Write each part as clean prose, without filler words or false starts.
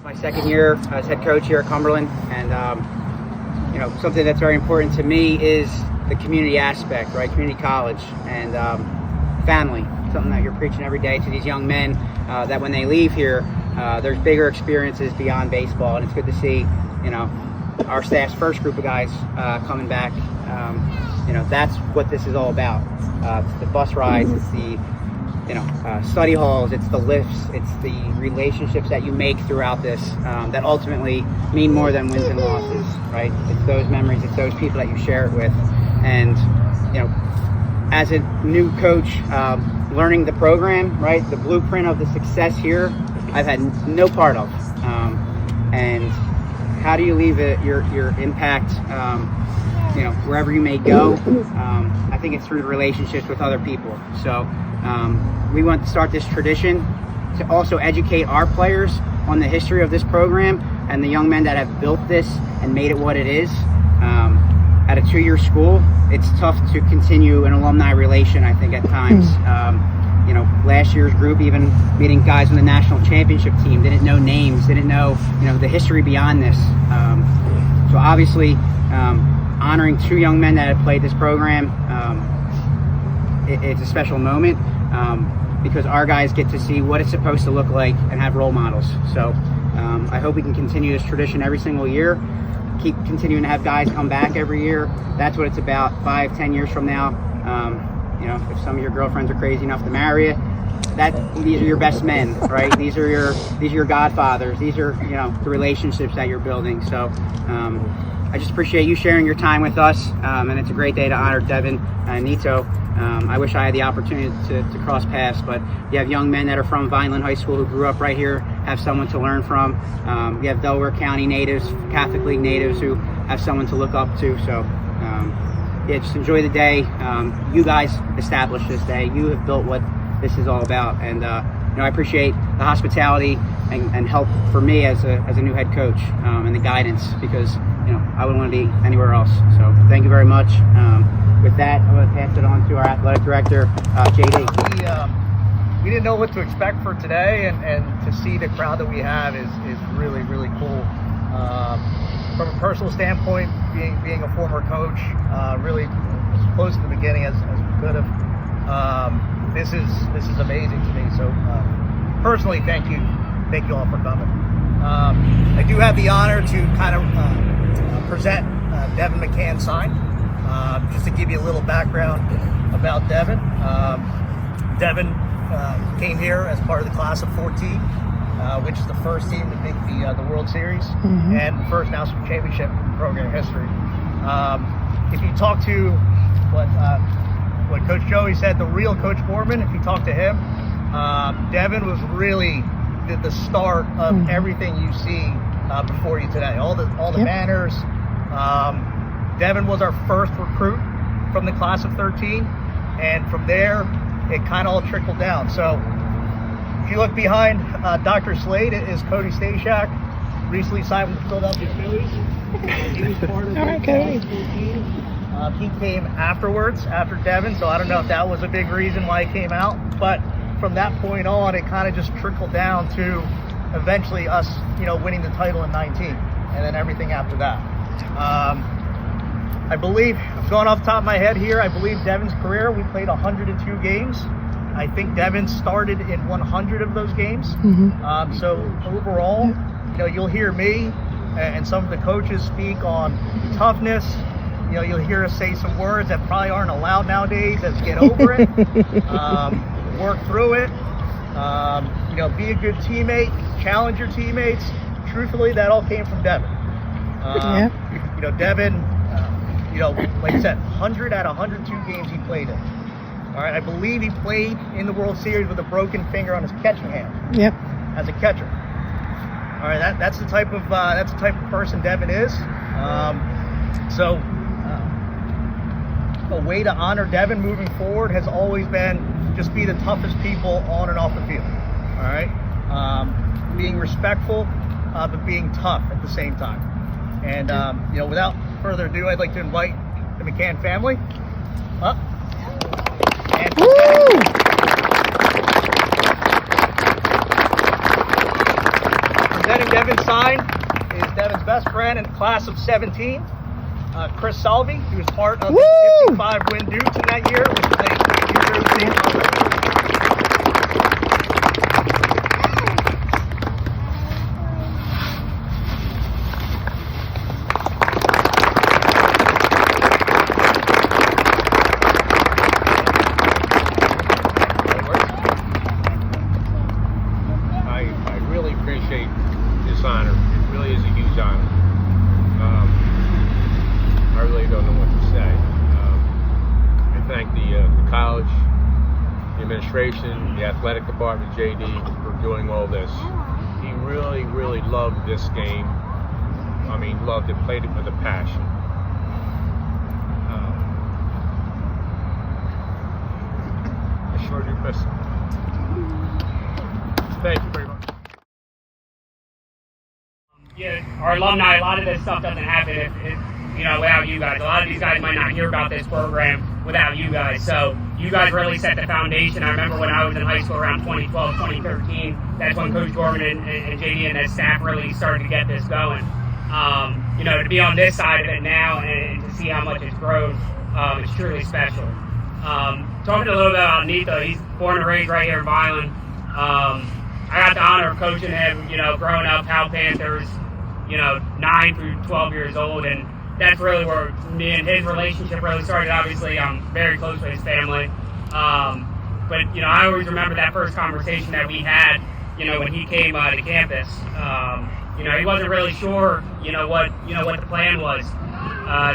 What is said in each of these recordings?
my second year as head coach here at Cumberland, and something that's very important to me is the community aspect, right? Community college and family, something that you're preaching every day to these young men, that when they leave here, there's bigger experiences beyond baseball, and it's good to see, our staff's first group of guys coming back. That's what this is all about. It's the bus rides, it's the study halls, it's the lifts, it's the relationships that you make throughout this that ultimately mean more than wins and losses, right? It's those memories, it's those people that you share it with. And, as a new coach, learning the program, right, the blueprint of the success here, I've had no part of. And how do you leave your impact, wherever you may go? I think it's through relationships with other people. So we want to start this tradition to also educate our players on the history of this program and the young men that have built this and made it what it is. At a 2-year school, it's tough to continue an alumni relation, I think, at times. Last year's group, even meeting guys on the national championship team, didn't know names, didn't know, the history beyond this. So obviously, honoring 2 young men that have played this program, it's a special moment because our guys get to see what it's supposed to look like and have role models. So I hope we can continue this tradition every single year, keep continuing to have guys come back every year. That's what it's about 5-10 years from now. If some of your girlfriends are crazy enough to marry you, these are your best men, right? These are your godfathers. These are, the relationships that you're building. So I just appreciate you sharing your time with us, and it's a great day to honor Devin and Nito. I wish I had the opportunity to cross paths, but you have young men that are from Vineland High School who grew up right here, have someone to learn from. You have Delaware County natives, Catholic League natives who have someone to look up to. So just enjoy the day. You guys established this day. You have built what this is all about, and I appreciate the hospitality and help for me as a new head coach, and the guidance, because I wouldn't want to be anywhere else. So thank you very much. With that, I'm going to pass it on to our athletic director, JD. We didn't know what to expect for today, and to see the crowd that we have is really, really cool. From a personal standpoint, being a former coach, really close to the beginning as we could have. This is amazing to me. So personally, thank you all for coming. I do have the honor to kind of present Devin McCann's sign. Just to give you a little background about Devin. Devin came here as part of the class of 14, which is the first team to make the World Series and the first national championship in program history. If you talk to what Coach Joey said, the real Coach Foreman, if you talk to him, Devin was really the start of everything you see before you today. All the banners. Devin was our first recruit from the class of 13, and from there, it kind of all trickled down. So if you look behind Dr. Slade, is Cody Stashak, recently signed with the Philadelphia Phillies. He was part of the class of 14. He came after Devin, so I don't know if that was a big reason why he came out, but from that point on, it kind of just trickled down to eventually us, winning the title in 19, and then everything after that. I believe, going off the top of my head here, I believe Devin's career, we played 102 games. I think Devin started in 100 of those games. So overall, you'll hear me and some of the coaches speak on toughness. You'll hear us say some words that probably aren't allowed nowadays, as get over it, work through it, be a good teammate, challenge your teammates. Truthfully, that all came from Devin. Devin, like I said, 100 out of 102 games he played in. All right, I believe he played in the World Series with a broken finger on his catching hand. Yep. As a catcher. All right, that's the type of person Devin is. So a way to honor Devin moving forward has always been just be the toughest people on and off the field. All right, being respectful, but being tough at the same time. And without further ado, I'd like to invite the McCann family up. And presenting Devin's sign is Devin's best friend in the class of 17, Chris Salvi. He was part of the 55-win Duke team that year, which was a New Jersey. This honor. It really is a huge honor. I really don't know what to say. I thank the college, the administration, the athletic department, JD, for doing all this. He really, really loved this game. I mean, loved it, played it with a passion. I sure do miss him. Thank you very much. Yeah, our alumni, a lot of this stuff doesn't happen without you guys. A lot of these guys might not hear about this program without you guys. So you guys really set the foundation. I remember when I was in high school around 2012, 2013, that's when Coach Gorman and JD and his staff really started to get this going. To be on this side of it now and to see how much it's grown, it's truly special. Talking a little bit about Nito, he's born and raised right here in Violin. I got the honor of coaching him, growing up, Pal Panthers, 9 through 12 years old, and that's really where me and his relationship really started. Obviously, I'm very close with his family, but I always remember that first conversation that we had, when he came to campus. He wasn't really sure, what the plan was.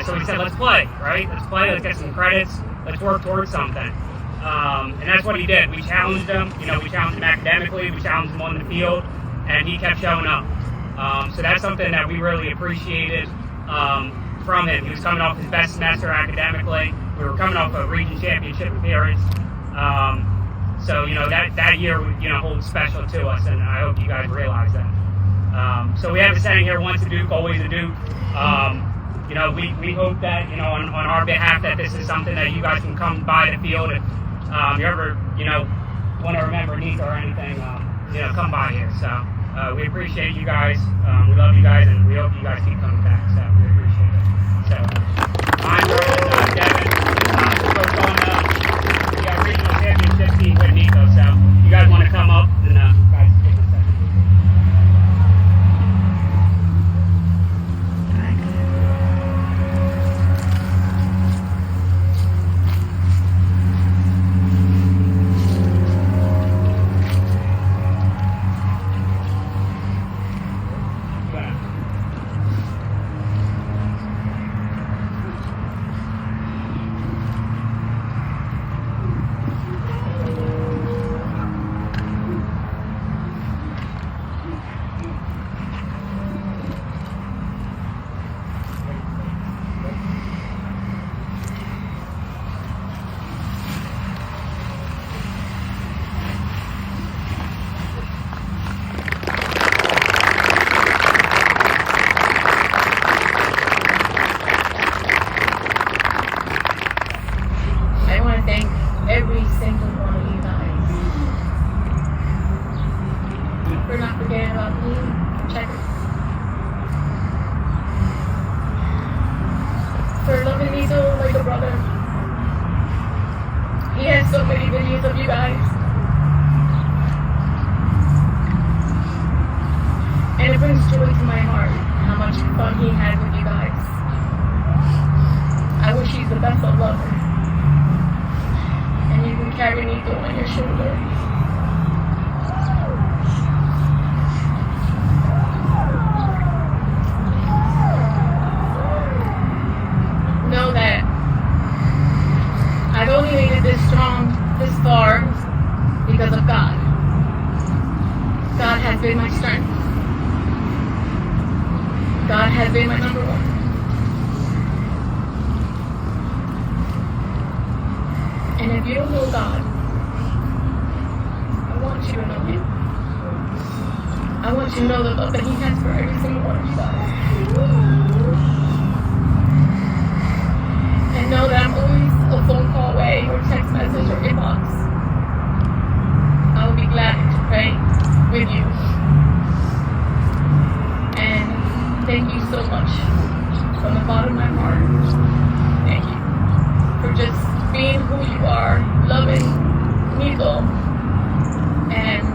So we said, let's play, right? Let's play. Let's get some credits. Let's work towards something. And that's what he did. We challenged him. We challenged him academically. We challenged him on the field, and he kept showing up. So that's something that we really appreciated from him. He was coming off his best semester academically. We were coming off a region championship appearance. So that year holds special to us, and I hope you guys realize that. So we have a saying here: once a Duke, always a Duke. We hope that on our behalf that this is something that you guys can come by the field if you ever want to remember Nito or anything. Come by here. So we appreciate you guys. We love you guys, and we hope you guys keep coming back. So we appreciate it. So I'm Devin. We're going the regional championship team with Nito. So you guys want to come up and guys take a second. Every single one of you guys. For not forgetting about me, checkers. For loving me so like a brother. He has so many videos of you guys. And it brings joy to my heart how much fun he had with you guys. I wish he's the best of lovers. And you can carry Nito on your shoulder. Know that I've only made it this strong, this far, because of God. God has been my strength. God has been my number one. And if you don't know God, I want you to know Him. I want you to know the love that He has for every single one of you guys. And know that I'm always a phone call away, or text message, or inbox. I will be glad to pray with you. go. And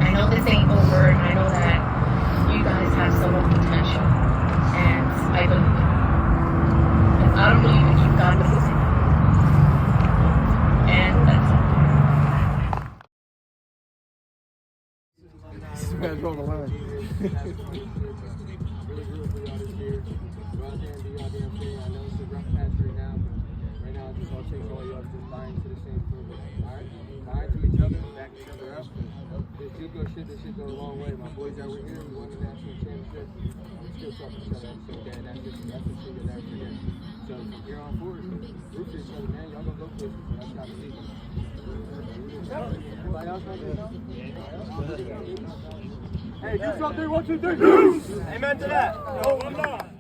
I know this ain't over, and I know that you guys have so much potential, and I believe it. If I don't believe it, you God believes it. And that's all. This man's on the line. This shit go a long way. My boys that were here, we won the national championship. We still talk to each other every single day, and that's the thing you'll never forget. So from here on forward, root for each other, man. Y'all gonna go places. So that's how to see it. Everybody else want to do something? Hey, do something. 1, 2, 3. Amen to that. No, I'm not.